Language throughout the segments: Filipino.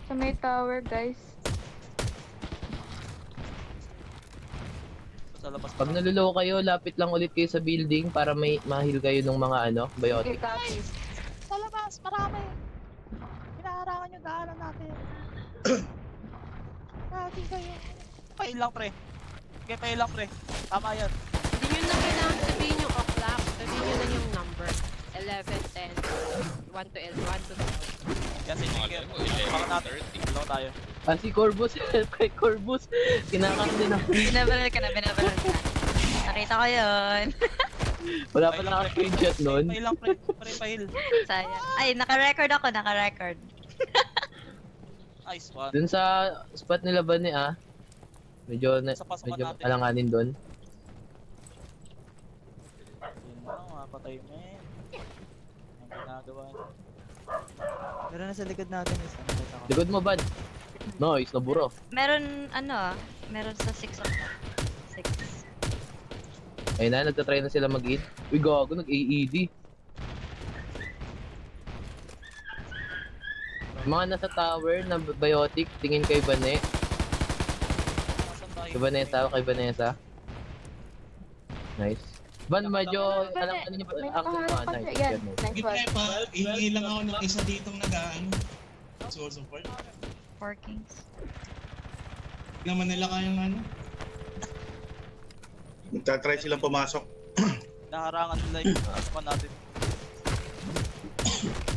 Sa may tower, guys. Sa labas Pag naluloko kayo, lapit lang ulit kayo sa building para may mahil kayo ng mga Okay, biotic. copy. Sa labas, marami. Hinaharangan yung daanan natin. Lagi kayo. Pail lang, pre. Okay, pail lang, pre. Tama yan. Hindi nyo na kailangan sabihin yung o'clock. Sabihin nyo lang yung number. 11, 10, 1 to 12. Kasi Malay mo, 11, baka natin. 30. Ilaw tayo. Ah, si Corvus, kay Corvus, kinakang din ako. Binabalal ka na. Nakita ko yun. Wala pa naka-screenshot nun. Pail lang, pre. Pre, pail. Sayang. Ay, naka-record ako, naka-record. Nice one. Dun sa spot nila ba ni medyo Sa natin. alanganin dun. Yun lang, mapatay mo eh. Ang ginagawa niya. Meron na sa likod natin isa. Nakita ko. Likod mo, Bad. Nice, naburo. Meron, meron sa 6 o'clock. 6. Ayun na, nagtatry na sila mag-eat. Uy, gago, nag-AED. Mga nasa tower na biotic, tingin kay Bane. Nasaan tayo? Kay Vanessa. Nice. Ban, medyo, alam niyo ba May ang nakaharap pa nice. siya. Yan, Yan, nice. nice Gitna one. pa, hihingi lang ako ng isa ditong nag-aano. Source support. 4 kings. Hindi naman nila kayang ano. Magta-try silang pumasok. Naharangan nila yung pa natin.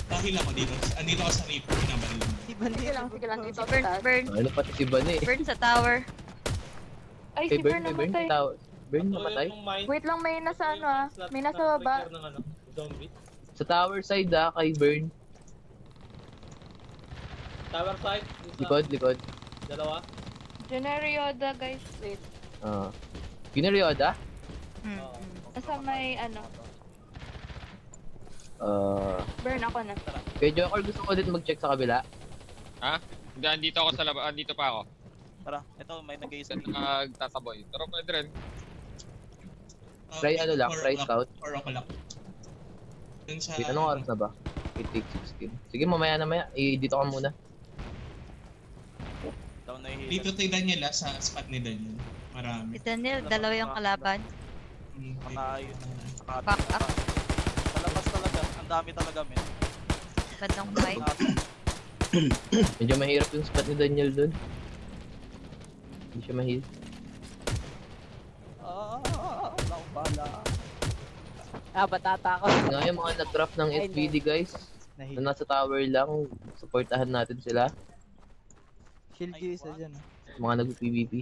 Dahil ako dito. Andito ako sa repo. Pinabalil mo. Sige lang, dito sa Burn, taas. burn. Ano pati si Bane? Burn sa tower. Ay, Kay si Burn, Burn kay Burn, namatay. Burn namatay? Wait lang, may nasa may nasa baba. Sa tower side kay Burn. Tower side. Likod. Dalawa. Generioda, guys. Wait. Ginaryoda? Nasa may burn ako na. Kay Jokor, gusto ko ulit mag-check sa kabila. Ha? Hindi, andito ako sa labas. Andito pa ako. Tara, ito may nag-iisa. Nagtataboy. Pero pwede rin. Try ano lang, try scout. 4 o'clock. Dun sa... Wait, anong oras na ba? 8:16. Sige, mamaya. Dito ka muna. Down na yung Dito tayo Daniel sa spot ni Daniel. Marami. Si Daniel, dalawa yung kalaban. Makaayos. Back up. Sa labas talaga. Ang dami talaga, men. Bandang fight. Medyo mahirap yung spot ni Daniel dun. Hindi siya mahirap. Wala akong bala. Batata ako. Nga yung mga nag-draft ng SVD guys. Na nasa tower lang, supportahan natin sila. Shield you isa dyan. Mga nag-PVP.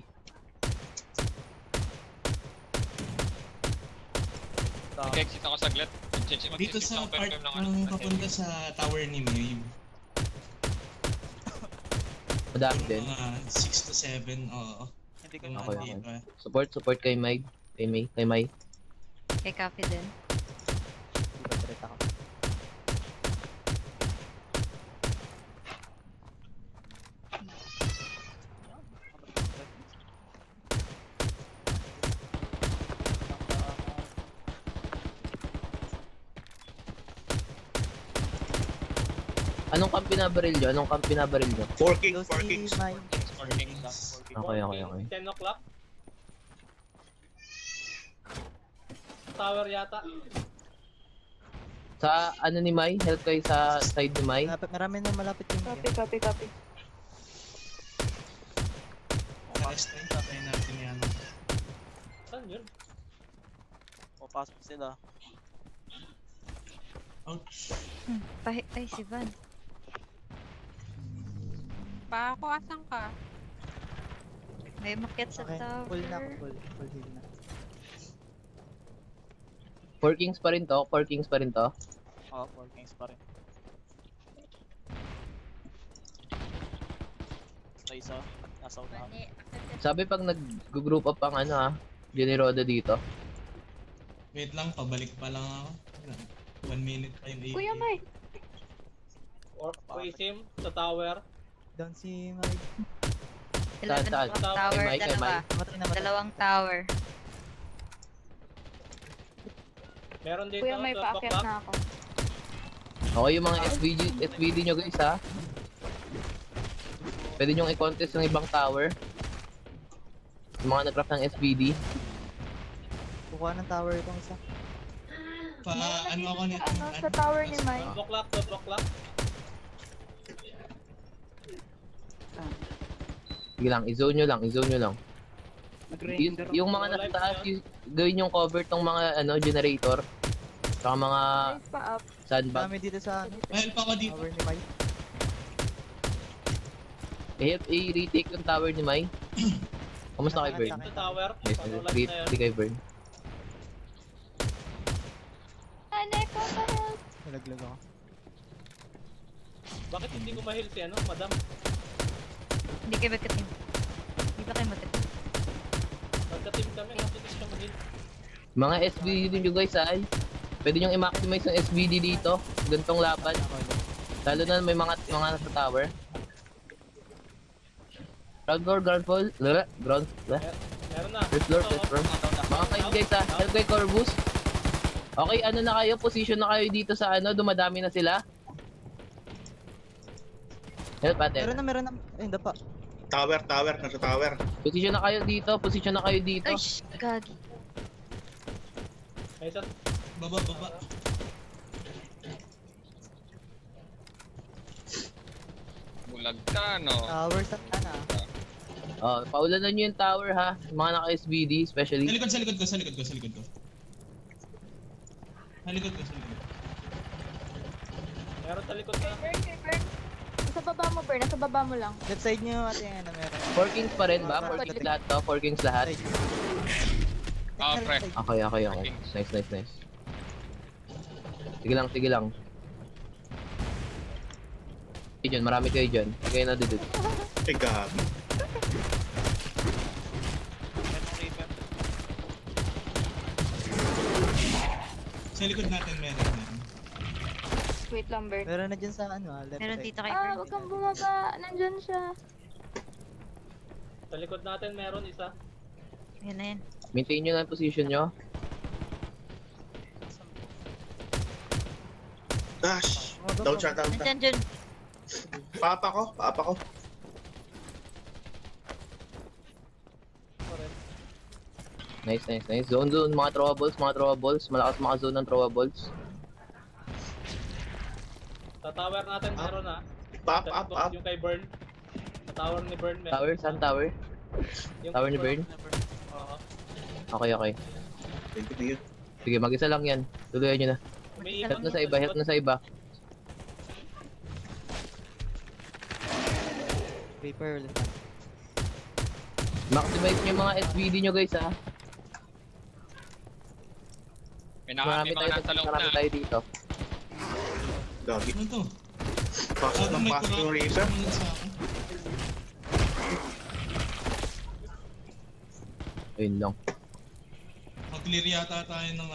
Nag-exit ako saglit. Dito sa Mag-exit part ako ng ng papunta sa tower ni Maeve. Madami din. Mga 6 to 7, oo. Hindi ko Mga Okay. dito. Support kay Mike. Kay Mai. Kay Coffee din. Iba-threat ako. Anong camp pinabaril nyo? 4 kings, Go 4 si kings. Mine. Okay. 10 o'clock. Tower yata. Sa ano ni Mai? Help kayo sa side ni Mai? Marami na malapit yung Copy. Rest time, tayo natin yan. Saan yun? Papasok sila. Ouch. Ay, si Van. Pa ako, asan ka? May umakyat sa Okay, tower. full na ako. Full heal na. 4 kings pa rin to. 4 kings pa rin to. Oo, 4 kings pa rin. Sa isa, nasa unahan. Sabi pag nag-group up ang Generoda dito. Wait lang, pabalik pa lang ako. 1 minute pa yung 8. Kuya Mike. Or Sim sa tower. Down si Mike. 11 Saan? o'clock tower, Kay Mike, dalawa. Namatay. Dalawang tower. Meron dito. Kuya Mike, 12 paakyat o'clock. na ako. Okay yung mga SVD nyo guys ha. Pwede nyong i-contest yung ibang tower. Yung mga nag-craft ng SBD. Kukuha ng tower itong isa. Ano ako nito? Sa tower ni Mai. Block lock, block lock. Sige lang, i-zone nyo lang, i-zone nyo lang. Yung mga nasa taas, gawin yung cover tong mga generator. Saka mga Guys, pa up. sandbag. Dami dito sa Help ako dito. tower ni Mai. I-help i-retake yung tower ni Mai. Kamusta kay Burn? Sa tower. Yes, Panulat na yun. retake kay Burn. Neko, pa-help. Nalaglag ako. Bakit hindi ko ma-heal si madam? Hindi kayo magka-team. Hindi ba kayo magka-team? Magka-team kami, kasi hindi siya ma-heal. Mga SBD nyo guys ay. Pwede nyo i-maximize yung SBD dito. Gantong laban. Lalo na may mga nasa tower. Ground floor, ground floor. Ground floor. Meron na. First floor, first floor. Mga kayo guys ha. Help kay Corvus. Okay, na kayo? Position na kayo dito sa dumadami na sila. Help ate. Meron na. Ay, hindi pa. Tower, nasa tower. Position na kayo dito, position na kayo dito. Ay, gagi. May isa. Baba. Bulag ka, no? Tower sa ana. Oh, paulanan nyo yung tower ha. Yung mga naka-SBD especially. Sa likod ko. Sa likod ko. Meron sa likod na. Burn. Nasa baba mo, Burn. Nasa baba mo lang. Left side niyo ate meron. 4 kings pa rin ba? 4 kings lahat to? 4 kings lahat? Pre. Okay. Nice. Sige lang. Dyan, marami kayo dyan. Sige na dito. Eh, gabi. Merong Reaper. Sa likod natin meron. Wait lang, Burn. Meron na dyan sa left Meron side. dito kay Ah, Burn. wag kang bumaba. Nandyan siya. Sa likod natin meron isa. Yan na yan. Maintain nyo lang yung position nyo. Dash. Down siya. Nandyan dyan. Paapa ko. Nice. Zone. Mga throwables. Malakas maka-zone ng throwables. Sa tower natin meron na. Pop, Sa up. likod, yung kay Burn. Sa tower ni Burn meron. Tower? Saan tower? Yung Tower ni kay Burn? Oo. Okay. Thank you. Sige, mag-isa lang yan. Tuluyan nyo na. May Help ikot na sa iba, help na sa iba. Reaper. Maximize nyo yung mga SBD nyo guys ha. May mga nasa loob Marami na. tayo dito. Gabi. Ano to? Pasok ng may pasok yung kurak- Reaper. sumunod sa akin. Ayun lang. Mag-clear yata tayo ng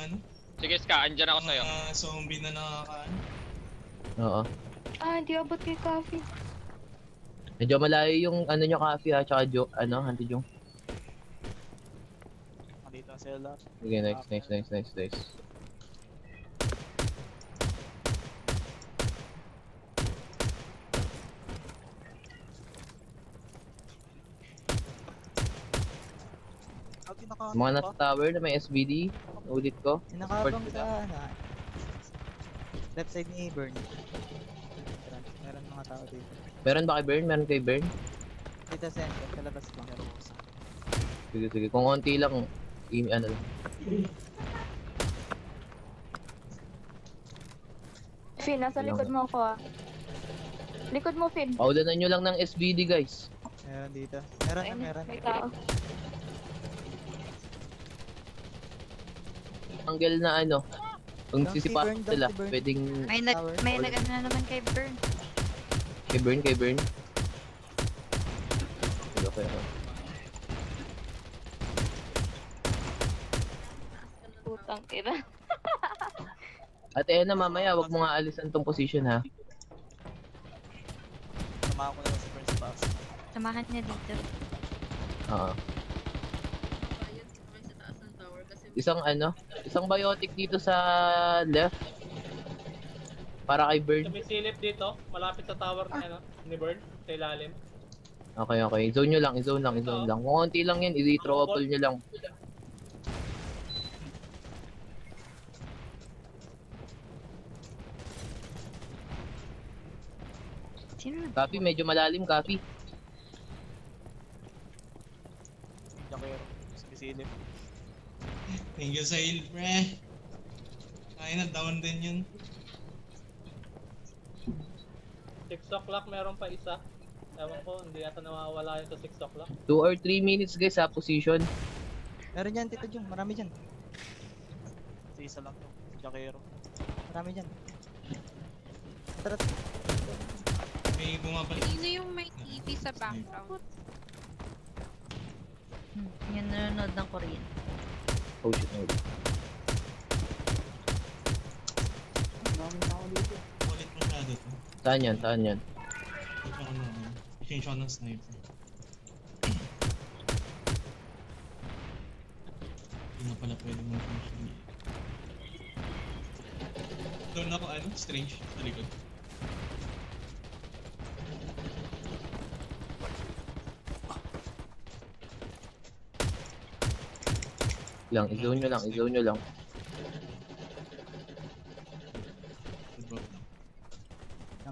Sige, Ska, andyan ako sa'yo. mga zombie na nakakaano. Oo. Ah, hindi abot kay Coffee. Medyo malayo yung nyo coffee ha, tsaka Auntie Jong. Dito ang cellar. Sige, nice. Mga nasa tower na may SBD, ulit ko. Sinakabang sa left side ni Burn. Meron mga tao dito. Meron ba kay Burn? Meron kay Burn? Dito sa center, kalabas lang. Sige. Kung konti lang, lang. Finn, nasa likod mo ako ah. Likod mo, Finn. Paulanan nyo lang ng SBD guys. Meron dito. Meron. May tao. Angle na kung Down si sisipa Burn, down sila, si Burn. pwedeng May nag-ano na naman kay Burn. kay Burn. Okay. Putang ina. At na mamaya, wag mo nga alisan tong position ha. Samahan ko na lang si Burn sa taas. Samahan niya dito. Oo. Isang biotic dito sa left. Para kay Burn. May silip dito, malapit sa tower ni Burn, sa ilalim. Okay, okay. Zone nyo lang, i-zone lang, i-zone lang. Kung konti lang yan, i-throttle nyo lang. Sino na? Copy, medyo malalim, copy. Jakero. Sisilip. Thank you sa heal, pre. Ay na, down din yun. 6 o'clock meron pa isa. Ewan ko, hindi yata nawawala yun sa 6 o'clock. 2 or 3 minutes guys sa position. Meron yan, Tito Jung. Marami dyan. Isa lang to. Jakero. Marami dyan. Tara, May bumabalik. Sino yung may TV sa background? Yung nanonood ng Korean. Oh shit, no. Ulit masyado to. Saan yan? Saan yan? Huwag ako na. Change ako ng sniper. Hindi na pala pwede mo change. Doon ako strange sa likod. Lang, i-zone nyo lang, i-zone nyo lang.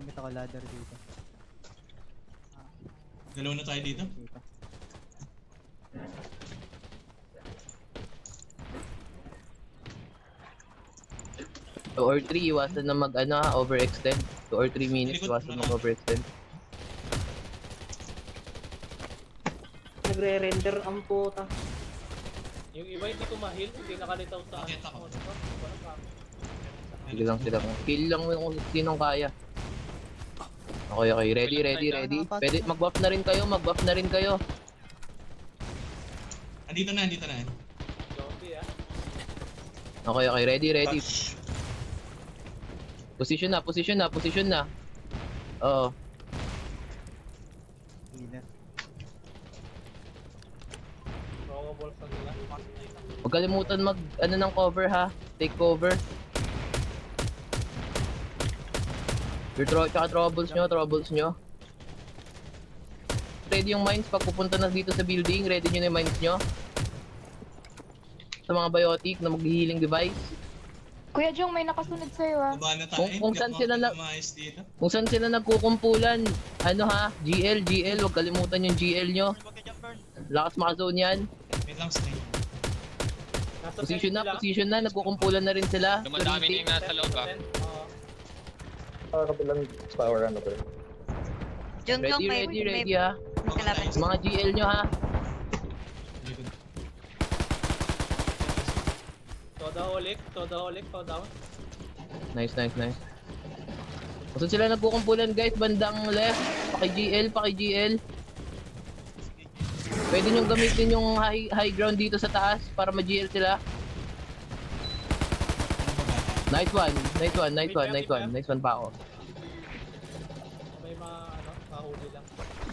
gamit ako ladder dito. Dalawa na tayo dito. Dito. Two or 3, iwasan na mag overextend. 2 or 3 minutes, iwasan mag overextend. Nagre-render ang puta. Yung iba hindi ko ma-heal, hindi nakalitaw sa Bakit ako? Sige lang sila. Kill lang kung sinong kaya. Okay, okay. Ready, ready, ready. Pwede, mag-buff na rin kayo, mag-buff na rin kayo. Andito na. Zombie ah. Okay, okay. Ready, ready. Touch. Position na, position na, position na. Oo. Healer. Throwables na nila. Huwag kalimutan mag, ng cover ha. Take cover. Your tsaka troubles nyo. Ready yung mines pag pupunta na dito sa building. Ready nyo na yung mines nyo. Sa mga biotic na mag-healing device. Kuya Jong, may nakasunod sa'yo ah. Baba na tayo. Kung saan sila na- Umayos dito. Kung saan sila nagkukumpulan, GL, huwag kalimutan yung GL nyo. Lakas maka-zone yan. Wait lang, snake. Nasa Position na, nagkukumpulan na rin sila. Dumadami na yung nasa loob ah. Jung Ready, may ready, ready ha. may kalaban. Mga GL nyo ha. Likod. Todaholic, fall down. Nice, nice, nice. Kung saan sila nagkukumpulan guys, bandang left. Paki-GL. Pwede nyo gamitin yung high ground dito sa taas para ma-GL sila. Nice one pa ako. May mga mahuli lang.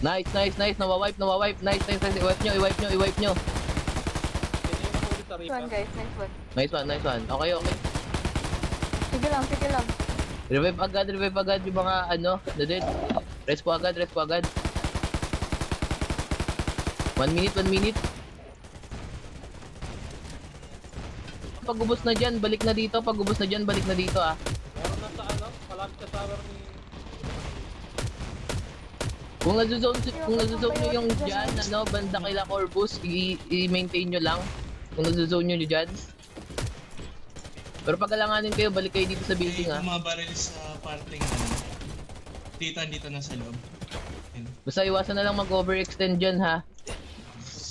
Nice, nawawipe. Nice, i-wipe nyo. Sino yung mahuli sa Nice one Reaper? guys, nice one. Nice one. Okay. Sige lang. Revive agad yung mga na-dead. Respo agad. 1 minute. Pag-ubos na dyan, balik na dito ah. Meron na sa malapit sa tower ni... Kung nazuzone nyo yung dyan, banda kaila Corvus, i-maintain nyo lang. Kung nazuzone nyo dyan. Pero pag alanganin kayo, balik kayo dito sa building May ah. bumabaril sa parting dito na sa loob. Ayun. Basta iwasan na lang mag-overextend dyan ha.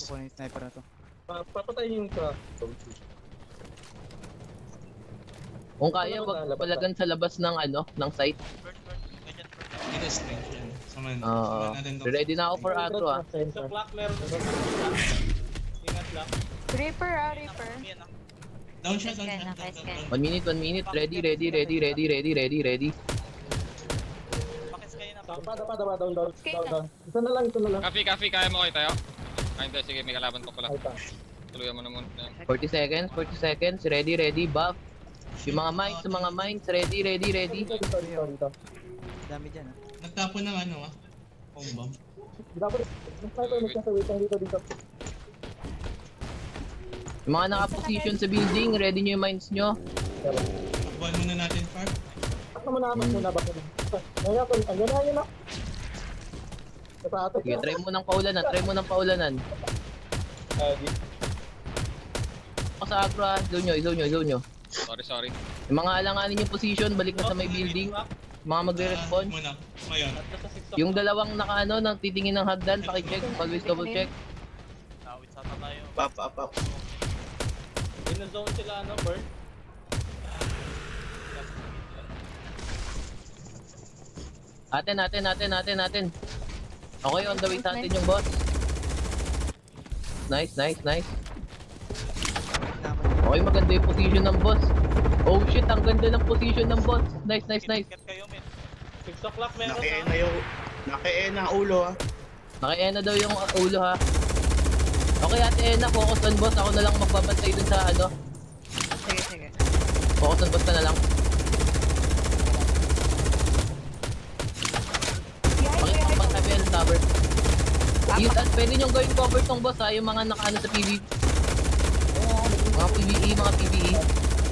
Kukunin yung sniper na to. Papatayin yung ka. Kung kaya, wag palagan sa labas ng site. Dito strange yan. Saman natin to. Ready na ako for atro ah. Sa clock meron na ingat lang. Reaper ah, Reaper. Down siya. 1 minute. Ready. Down. Kafi, kaya mo kayo tayo? Ay, hindi, sige, may kalaban pa pala. Tuluyan mo na muna. 40 seconds. Ready, buff. Yung mga mines, ready. Dami dyan ah. Nagtapon ng Home bomb. Yung mga naka-position sa building, ready nyo yung mines nyo. Takbuhan muna natin, Farb. Sige, try mo ng paulanan, try mo ng paulanan. Ako sa agro ha, zone nyo. Sorry. Yung mga alanganin yung position, balik na sa may building. Mga magre-respawn. Muna. Ngayon. At sa 6 o'clock. Yung dalawang nakaano, nang titingin ng hagdan, paki-check, always double check. Awit sa tayo. Papa. Binozone sila ano, Bird. Atin. Okay, on the way sa atin yung boss. Nice. Okay, maganda yung position ng boss. Oh shit, ang ganda ng position ng boss. Nice. Ket kayo, men. 6 o'clock meron Naki-ena yung... Naki-ena ang ulo ha. Naki-ena daw yung ulo ha. Okay, ate Ena, focus on boss. Ako na lang magbabantay dun sa ano. Sige. Focus on boss ka na lang. Pakipang sabi ang tower. Yun, at pwede nyo gawin cover tong boss ha, yung mga nakaano sa PvP. Mga PvE.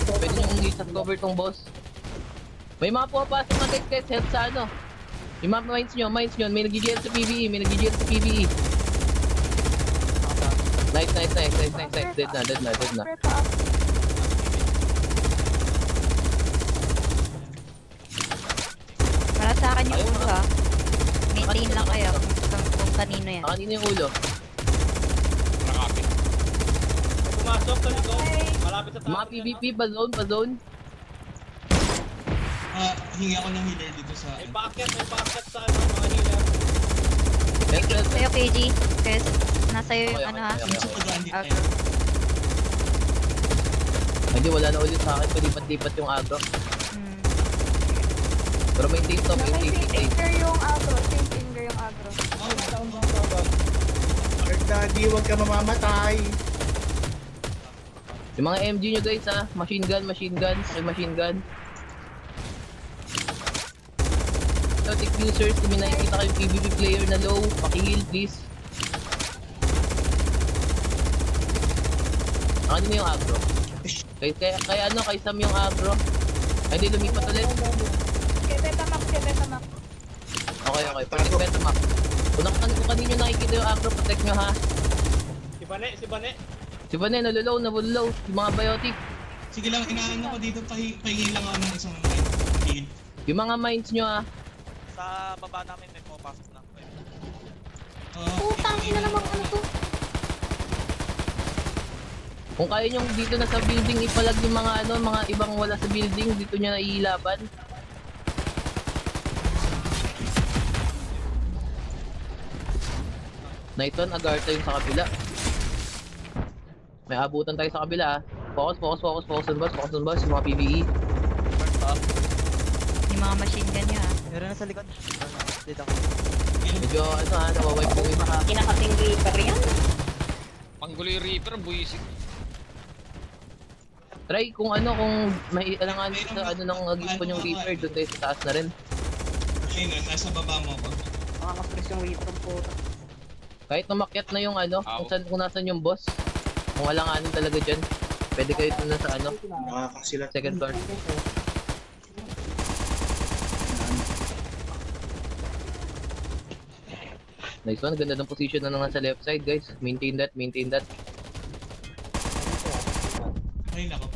Pwede nyo i-sat cover tong boss. May mga pumapasok na guys, help sa ano. Yung mga mines nyo, may nag-GL sa PvE, Nice. Dead na. Para sa akin yung ulo ha. Maintain lang kayo kung kanino yan. Kanino yung ulo? Nakapit. May pumasok sa likod. Malapit sa Mga tower PvP, pa-zone. Hingi ako ng healer dito sa... May packet sa ano, mga healer. Sa'yo KG, Chris. Nasa'yo yung ano ha. Yung sa pag-andit na Agro. yun. Hindi, wala na ulit sa akin, palipat-lipat yung agro. Hmm. Pero maintain to, Saint maintain. Inger yung agro. Lord Daddy, huwag ka mamamatay. Yung mga MG nyo guys ha, machine gun. So, tech users, kung may nakikita kayong PvP player na low, paki-heal please. Ano yung agro? Kaya Sam yung agro. Ay, hindi lumipat ulit. Kaya Betamax. Okay. Protect Betamax. Kung kanino nakikita yung agro, protect nyo ha. Si Bane. Si Bane, nabululaw. Yung mga biotic. Sige lang, inaano ko dito, pahingi lang ako ng isang heal. Yung mga mines nyo ha. Sa baba namin may pumapasok na. Putang ina naman ano to? Kung kaya nyo dito na sa building ipalag yung mga ibang wala sa building, dito nyo na iilaban. Nighton, Agartha yung sa kabila. May abutan tayo sa kabila ha. Focus on boss, yung mga PvE. Yung mga machine gun nyo ha. Meron na sa likod. Dito. Medyo nawawipe po yung mga... Kinakating Reaper yan. Panggulo yung Reaper, buwisik. Try kung may alangan sa nang nag-spawn yung Reaper, doon tayo sa taas na rin. Ayun, nasa baba mo ako. Makakapress yung Reaper po. Kahit umakyat na yung kung nasan yung boss. Kung alanganin talaga dyan. Pwede kayo doon na sa Nakakasilat. second floor. Nice one, ganda ng position na nasa left side guys. Maintain that. Pahil ako.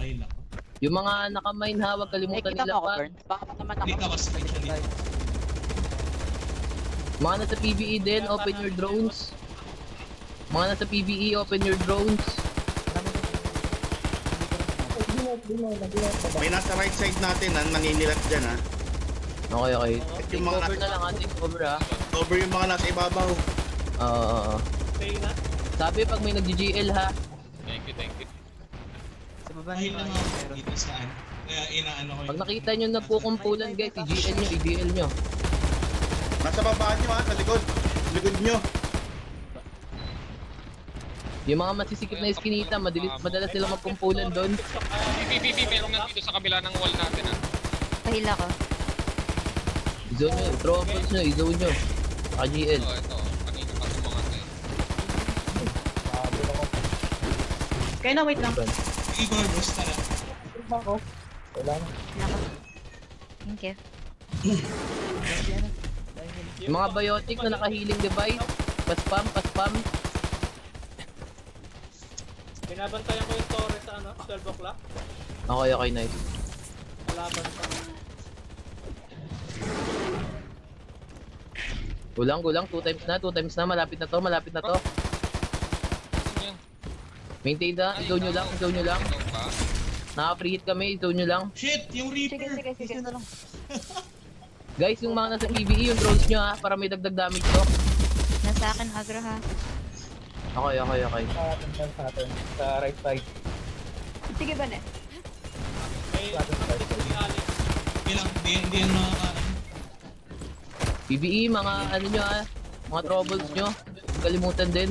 Yung mga naka-mine ha, huwag kalimutan nila pa. Dito ako, straight na dito. Mga nasa PvE din, open your drones. Mga nasa PvE, open your drones. May nasa right side natin ha, naninilat dyan ha. Okay. Take Yung mga cover na lang ha, take cover ha. Over yung mga nasa ibabaw. Oo. Stay na. Sabi pag may nag-GL ha. Thank you. Sa baba Pahil nyo lang ako dito saan. Kaya inaano ko Pag nakita nyo na pukumpulan guys, i-GL nyo. Nasa baba nyo ha, sa likod. Likod nyo. Yung mga masisikip na iskinita, madalas sila magkumpulan doon. PvP, meron nga dito sa kabila ng wall natin ha. Pahila ko. I-zone nyo, throw ang pulse nyo, i-zone nyo. GL. Ito. Kanina pa sumangat eh. Kaya na, wait lang. Sige, Corvus, tara. Thank you. Yung mga biotic na naka-healing device. Paspam, paspam. Binabantayan ko yung torre sa ano, 12 o'clock. Okay, okay, nice. Kalaban pa. Gulang, 2 times na, malapit na to, malapit na to. Ano yan? Maintain na, i-zone nyo lang, i-zone nyo lang. Ito pa. Naka-preheat kami, i-zone nyo lang. Shit, yung Sige, Reaper. sige, sige. Isa na lang. Guys, yung mga nasa PvE, yung drones nyo ha, para may dagdag damage to. Nasa akin, agro ha. Okay, okay, okay. Sige ba, Net? May nakasip ni Alex. Hindi lang, hindi yan makaka... PvE, mga ano nyo ha, mga troubles nyo. Kalimutan din.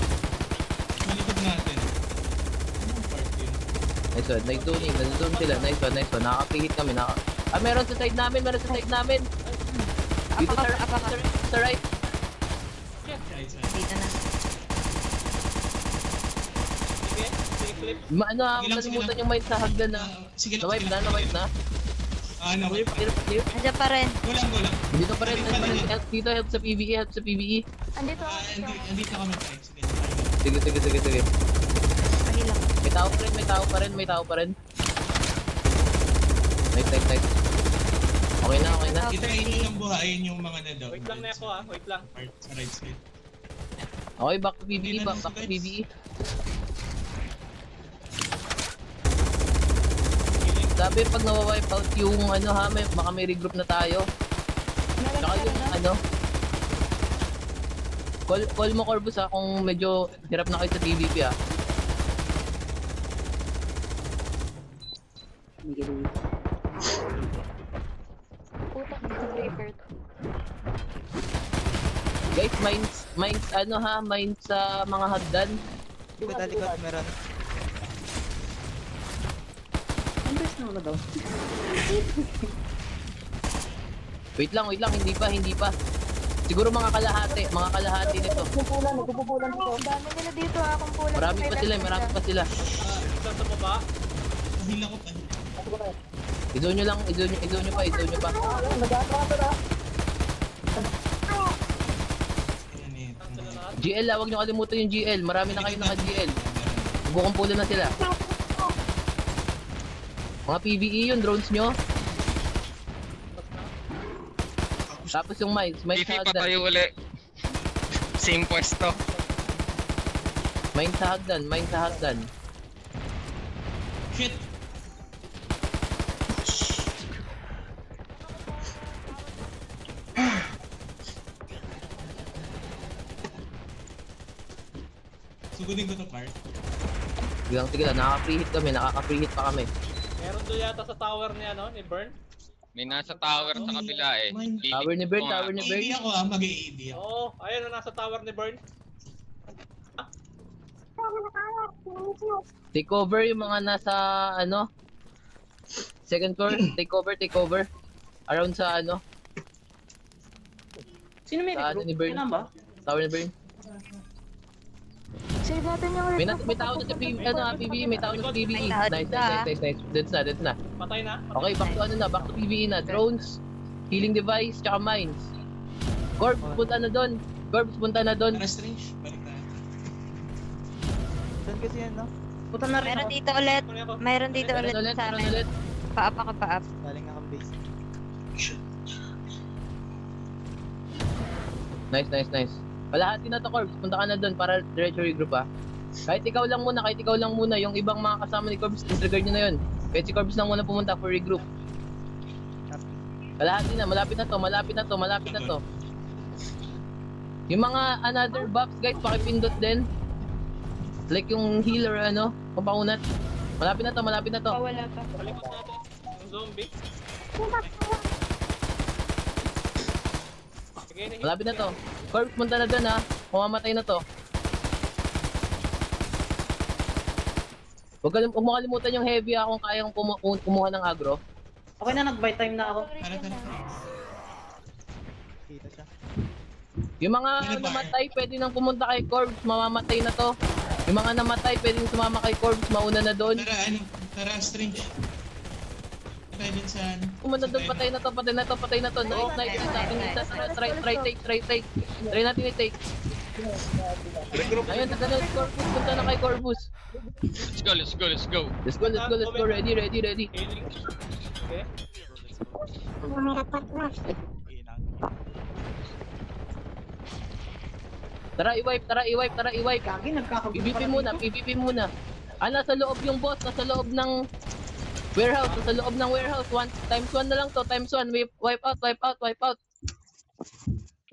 Malikod natin. Anong part yun? Nice one, nice zoning, nag-zone sila, nice one. Nakaka-preheat kami, Ah, meron sa side namin, Dito sa right. Right side. Dito na. Sige, sige clip. Ano ha, Sige lang, kalimutan sige yung might sa hagdan na. Sige lang, Na-wipe na. na-wipe. Clear. Nandiyan pa rin. Gulang. Dito pa rin, help dito, help sa PvE, Andito ako. Andito kami tayo. Sige. Pahilang. May tao pa rin. Nice. Okay na. Itry nilang buhayin yung mga na daw. Wait lang na ako ah, wait lang. Part sa right side. Okay, back to PvE, back to PvE. Sabi pag nawa-wipe out yung ano ha, baka may regroup na tayo. Meron Tsaka ka yung na? ano, call mo Corvus ha kung medyo hirap na kayo sa PvP ha. Utak sa Reaper. Guys, mines ano ha, mines sa mga hagdan. Likod, meron. Wait lang, hindi pa. Siguro mga kalahati nito. Ang dami nila dito ah, kung pulang. Marami pa sila. Isa sa baba. Pahila ko pa. I-zone nyo pa. Ayan eh. Sila lahat. GL huwag nyo kalimutan yung GL. Marami na kayo naka-GL. Magkukumpulan na sila. Mga PvE yun, drones nyo. Tapos yung mines PvP sa pa hagdan. tayo uli. Same pwesto. Mines sa hagdan. Shit. Sugudin ko to part. Sige lang, nakaka-preheat pa kami. Meron doon yata sa tower ni ano, ni Burn. May nasa tower sa kabila eh. Tower ni Bird. AD ako mag-AD ako. Oo, ayun na nasa tower ni Burn. Take over yung mga nasa ano, second floor. Take over. Around sa ano. Sino may Sa ano ni Burn. Tower ni Burn. Save natin yung May tao na sa PvE, may tao na sa PvE. Nice. That's na. Patay na. Okay, back to PvE na. Drones, healing device, tsaka mines. Corps, punta na doon. Tara strange. Balik na. Saan kasi yan, no? Meron dito ulit. Mayroon dito ulit sa Meron amin. ulit. Pa-up ako, pa-up. Galing nga kang base. Nice. Kalahati na to, Corps. Punta ka na doon para diretso regroup ha. Kahit ikaw lang muna. Yung ibang mga kasama ni Corps, disregard nyo na yun. Kahit si Corps lang muna pumunta for regroup. Kalahati na, malapit na to. Yung mga another buffs guys, pakipindot din. Like yung healer ano, pampaunat. Malapit na to. Wala pa. Palikot natin. Yung zombie. Sige, Malapit na to. Corps, punta na doon ha. Kumamatay na to. Huwag mo kalimutan yung heavy kung kayang kumuha ng agro. Okay na, nag-buy time na ako. Tara, tara, tara. Kita siya. Yung mga Ano ba? namatay, pwede nang pumunta kay Corbs, mamamatay na to. Yung mga namatay, pwede nang sumama kay Corbs, mauna na doon. Tara, strange. Tara din sa ano. Pumunta doon, patay na to, patay na to, patay na to. No, nice, natin isa, try take. Try natin i-take. Regroup. Ayun, nagano si Corbus, punta na kay Corbus. Let's go, let's go, let's go. Let's go, ready. Healing. Okay. Tara, i-wipe. Kagi, PvP muna. Nasa loob yung boss, nasa loob ng warehouse, times 1 na lang to, times 1, wipe out.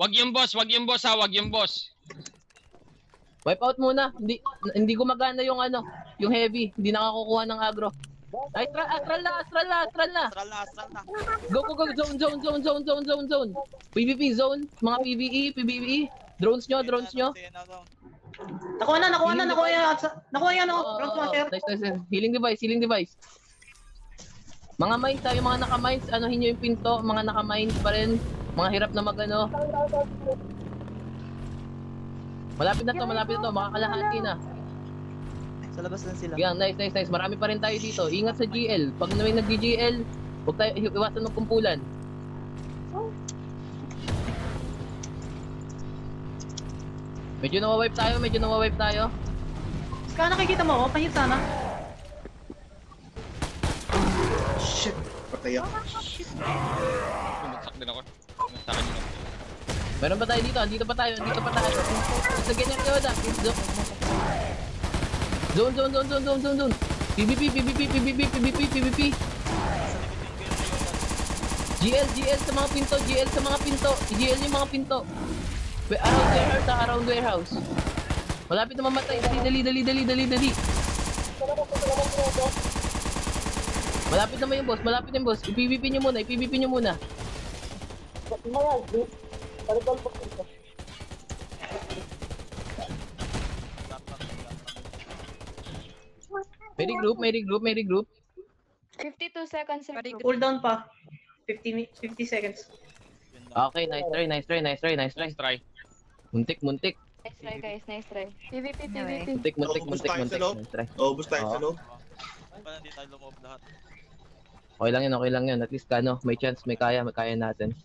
Wag yung boss ha, wag yung boss. Wipe out muna, hindi gumagana yung yung heavy, hindi nakakukuha ng agro. Ay, astral na. Astral na. Go, zone. PvP zone, mga PvE. Drones nyo. Nakuha yan. Front washer. Nice. Healing device. Mga mines yung mga naka-mines, anuhin nyo yung pinto, mga naka-mines pa rin. Mga hirap na magano. Malapit na to, makakalahati na. Sa labas lang sila. Yan, nice. Marami pa rin tayo dito. Ingat sa GL. Pag may nag-GL, huwag tayo iwasan magkumpulan. Medyo nawa-wipe tayo. Ska, nakikita mo ako? Pahit sana. Shit. Patay ako. Bumagsak din ako. Sa akin yun. Meron ba tayo dito? Andito pa tayo. Sa ganyan kayo na. Zone. PvP. GL sa mga pinto. GL yung mga pinto. Around warehouse. Malapit na mamatay. Dali. Malapit naman yung boss. I-PvP nyo muna. May regroup. 52 seconds regroup. Cooldown pa. 50 seconds. Okay, nice try. Let's try. Muntik. Nice try guys, nice try. PvP. Muntik. Ubus tayo sa loob. Nice try. Ubus tayo sa loob. Parang hindi tayo lumoob lahat. Okay lang yun. At least may chance, may kaya natin.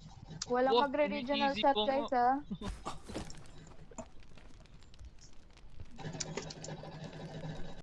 Walang Oh, magre-regional easy shot po guys ha.